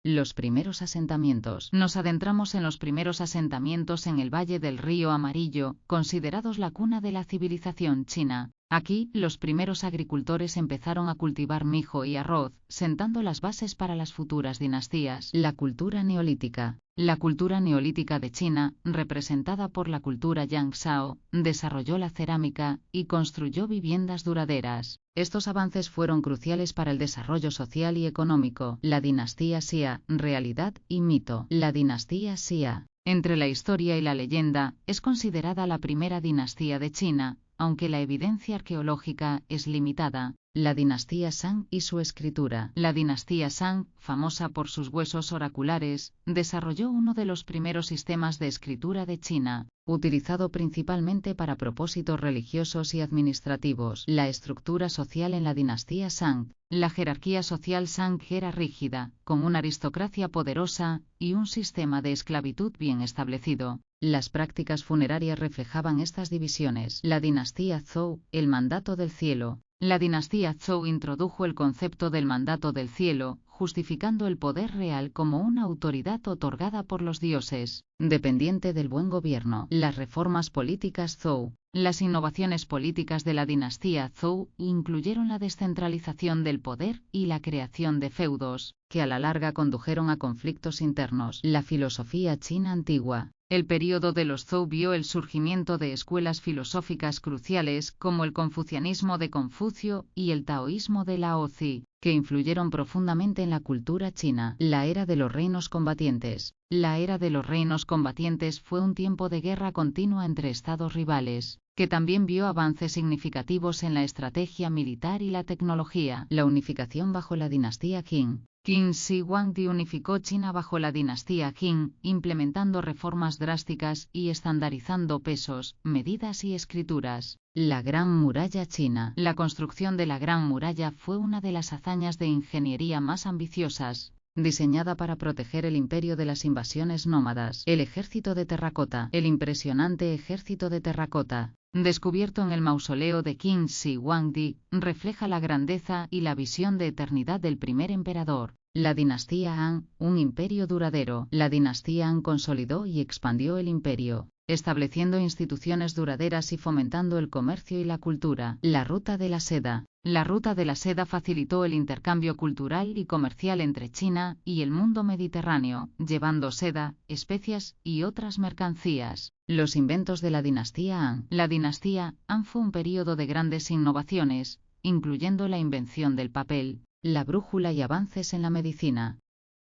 Los primeros asentamientos. Nos adentramos en los primeros asentamientos en el Valle del Río Amarillo, considerados la cuna de la civilización china. Aquí, los primeros agricultores empezaron a cultivar mijo y arroz, sentando las bases para las futuras dinastías. La cultura neolítica. La cultura neolítica de China, representada por la cultura Yangzhou, desarrolló la cerámica y construyó viviendas duraderas. Estos avances fueron cruciales para el desarrollo social y económico. La dinastía Xia, realidad y mito. La dinastía Xia, entre la historia y la leyenda, es considerada la primera dinastía de China, aunque la evidencia arqueológica es limitada. La dinastía Shang y su escritura. La dinastía Shang, famosa por sus huesos oraculares, desarrolló uno de los primeros sistemas de escritura de China, utilizado principalmente para propósitos religiosos y administrativos. La estructura social en la dinastía Shang. La jerarquía social Shang era rígida, con una aristocracia poderosa y un sistema de esclavitud bien establecido. Las prácticas funerarias reflejaban estas divisiones. La dinastía Zhou, el mandato del cielo. La dinastía Zhou introdujo el concepto del mandato del cielo, justificando el poder real como una autoridad otorgada por los dioses, dependiente del buen gobierno. Las reformas políticas Zhou. Las innovaciones políticas de la dinastía Zhou incluyeron la descentralización del poder y la creación de feudos, que a la larga condujeron a conflictos internos. La filosofía china antigua. El período de los Zhou vio el surgimiento de escuelas filosóficas cruciales como el confucianismo de Confucio y el taoísmo de Lao Tzu, que influyeron profundamente en la cultura china. La era de los reinos combatientes. La era de los reinos combatientes fue un tiempo de guerra continua entre estados rivales, que también vio avances significativos en la estrategia militar y la tecnología. La unificación bajo la dinastía Qing. Qin Shi Huangdi unificó China bajo la dinastía Qing, implementando reformas drásticas y estandarizando pesos, medidas y escrituras. La Gran Muralla China. La construcción de la Gran Muralla fue una de las hazañas de ingeniería más ambiciosas, diseñada para proteger el imperio de las invasiones nómadas. El ejército de terracota. El impresionante ejército de terracota, descubierto en el mausoleo de Qin Shi Huangdi, refleja la grandeza y la visión de eternidad del primer emperador. La dinastía Han, un imperio duradero. La dinastía Han consolidó y expandió el imperio, estableciendo instituciones duraderas y fomentando el comercio y la cultura. La ruta de la seda. La ruta de la seda facilitó el intercambio cultural y comercial entre China y el mundo mediterráneo, llevando seda, especias y otras mercancías. Los inventos de la dinastía Han. La dinastía Han fue un período de grandes innovaciones, incluyendo la invención del papel, la brújula y avances en la medicina.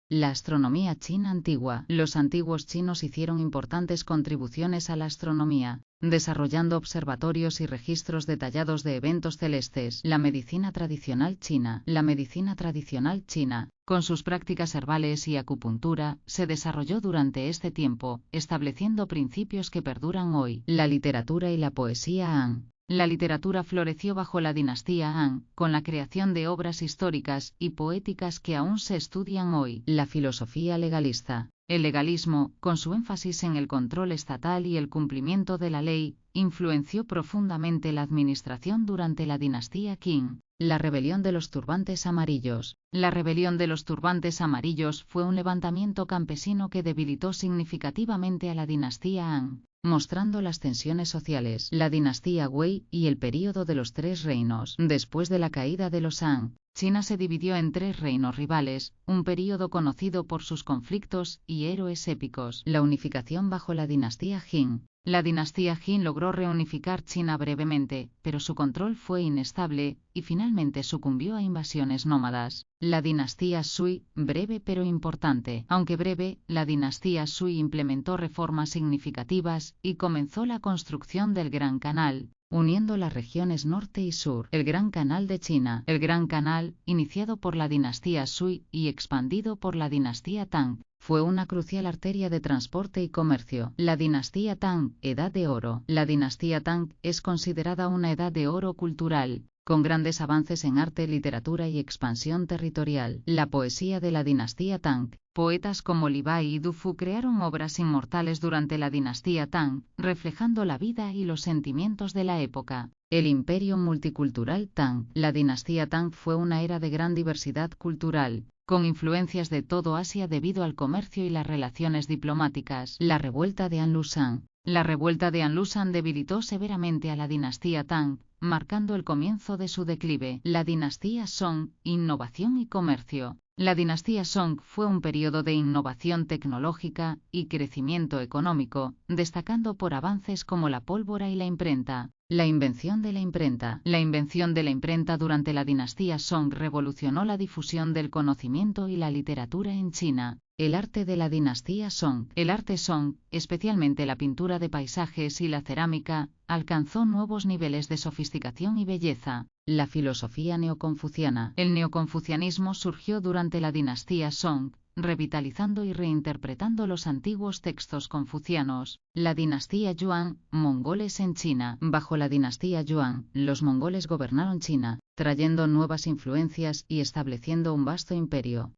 La astronomía china antigua. Los antiguos chinos hicieron importantes contribuciones a la astronomía, desarrollando observatorios y registros detallados de eventos celestes. La medicina tradicional china. La medicina tradicional china, con sus prácticas herbales y acupuntura, se desarrolló durante este tiempo, estableciendo principios que perduran hoy. La literatura y la poesía Han. La literatura floreció bajo la dinastía Han, con la creación de obras históricas y poéticas que aún se estudian hoy. La filosofía legalista. El legalismo, con su énfasis en el control estatal y el cumplimiento de la ley, influenció profundamente la administración durante la dinastía Qing. La rebelión de los turbantes amarillos. La rebelión de los turbantes amarillos fue un levantamiento campesino que debilitó significativamente a la dinastía Han, mostrando las tensiones sociales. La dinastía Wei y el período de los tres reinos. Después de la caída de los Han, China se dividió en tres reinos rivales, un período conocido por sus conflictos y héroes épicos. La unificación bajo la dinastía Qing. La dinastía Qin logró reunificar China brevemente, pero su control fue inestable y finalmente sucumbió a invasiones nómadas. La dinastía Sui, breve pero importante. Aunque breve, la dinastía Sui implementó reformas significativas y comenzó la construcción del Gran Canal, uniendo las regiones norte y sur. El Gran Canal de China. El Gran Canal, iniciado por la dinastía Sui y expandido por la dinastía Tang, fue una crucial arteria de transporte y comercio. La dinastía Tang, Edad de Oro. La dinastía Tang es considerada una edad de oro cultural, con grandes avances en arte, literatura y expansión territorial. La poesía de la dinastía Tang. Poetas como Li Bai y Du Fu crearon obras inmortales durante la dinastía Tang, reflejando la vida y los sentimientos de la época. El imperio multicultural Tang. La dinastía Tang fue una era de gran diversidad cultural, con influencias de todo Asia debido al comercio y las relaciones diplomáticas. La revuelta de Anlushan. La revuelta de Anlushan debilitó severamente a la dinastía Tang, marcando el comienzo de su declive. La dinastía Song, innovación y comercio. La dinastía Song fue un periodo de innovación tecnológica y crecimiento económico, destacando por avances como la pólvora y la imprenta. La invención de la imprenta. La invención de la imprenta durante la dinastía Song revolucionó la difusión del conocimiento y la literatura en China. El arte de la dinastía Song. El arte Song, especialmente la pintura de paisajes y la cerámica, alcanzó nuevos niveles de sofisticación y belleza. La filosofía neoconfuciana. El neoconfucianismo surgió durante la dinastía Song, revitalizando y reinterpretando los antiguos textos confucianos. La dinastía Yuan, mongoles en China. Bajo la dinastía Yuan, los mongoles gobernaron China, trayendo nuevas influencias y estableciendo un vasto imperio.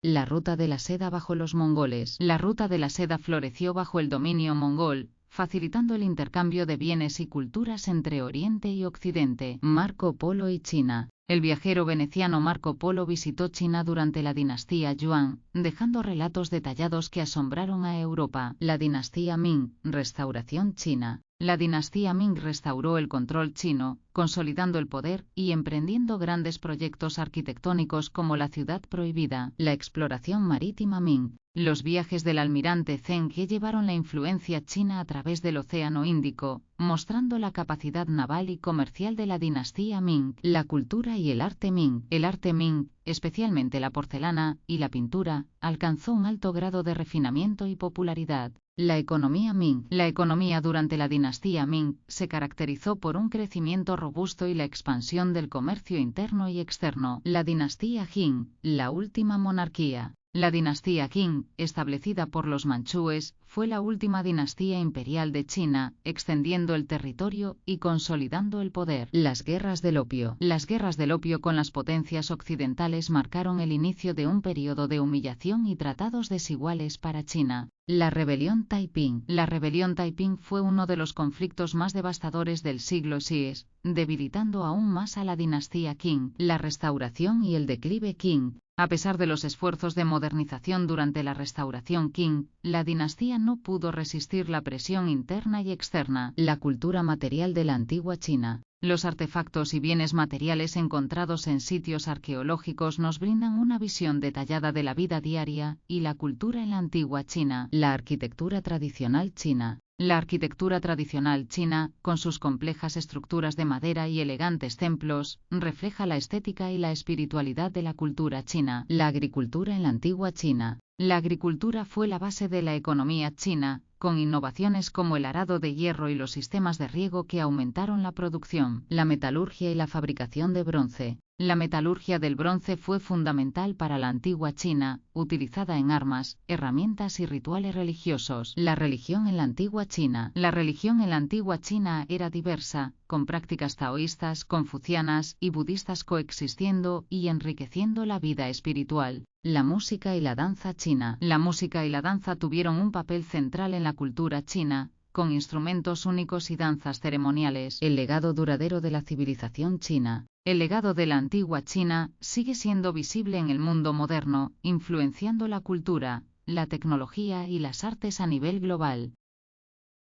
La ruta de la seda bajo los mongoles. La ruta de la seda floreció bajo el dominio mongol, facilitando el intercambio de bienes y culturas entre Oriente y Occidente. Marco Polo y China. El viajero veneciano Marco Polo visitó China durante la dinastía Yuan, dejando relatos detallados que asombraron a Europa. La dinastía Ming, restauración china. La dinastía Ming restauró el control chino, consolidando el poder y emprendiendo grandes proyectos arquitectónicos como la Ciudad Prohibida. La exploración marítima Ming. Los viajes del almirante Zheng He llevaron la influencia china a través del Océano Índico, mostrando la capacidad naval y comercial de la dinastía Ming. La cultura y el arte Ming. El arte Ming, especialmente la porcelana y la pintura, alcanzó un alto grado de refinamiento y popularidad. La economía Ming. La economía durante la dinastía Ming se caracterizó por un crecimiento robusto y la expansión del comercio interno y externo. La dinastía Qing, la última monarquía. La dinastía Qing, establecida por los manchúes, fue la última dinastía imperial de China, extendiendo el territorio y consolidando el poder. Las guerras del opio. Las guerras del opio con las potencias occidentales marcaron el inicio de un periodo de humillación y tratados desiguales para China. La rebelión Taiping. La rebelión Taiping fue uno de los conflictos más devastadores del siglo VI, debilitando aún más a la dinastía Qing. La restauración y el declive Qing. A pesar de los esfuerzos de modernización durante la restauración Qing, la dinastía no pudo resistir la presión interna y externa. La cultura material de la antigua China. Los artefactos y bienes materiales encontrados en sitios arqueológicos nos brindan una visión detallada de la vida diaria y la cultura en la antigua China. La arquitectura tradicional china. La arquitectura tradicional china, con sus complejas estructuras de madera y elegantes templos, refleja la estética y la espiritualidad de la cultura china. La agricultura en la antigua China. La agricultura fue la base de la economía china, con innovaciones como el arado de hierro y los sistemas de riego que aumentaron la producción. La metalurgia y la fabricación de bronce. La metalurgia del bronce fue fundamental para la antigua China, utilizada en armas, herramientas y rituales religiosos. La religión en la antigua China. La religión en la antigua China era diversa, con prácticas taoístas, confucianas y budistas coexistiendo y enriqueciendo la vida espiritual. La música y la danza china. La música y la danza tuvieron un papel central en la cultura china, con instrumentos únicos y danzas ceremoniales. El legado duradero de la civilización china. El legado de la antigua China sigue siendo visible en el mundo moderno, influenciando la cultura, la tecnología y las artes a nivel global.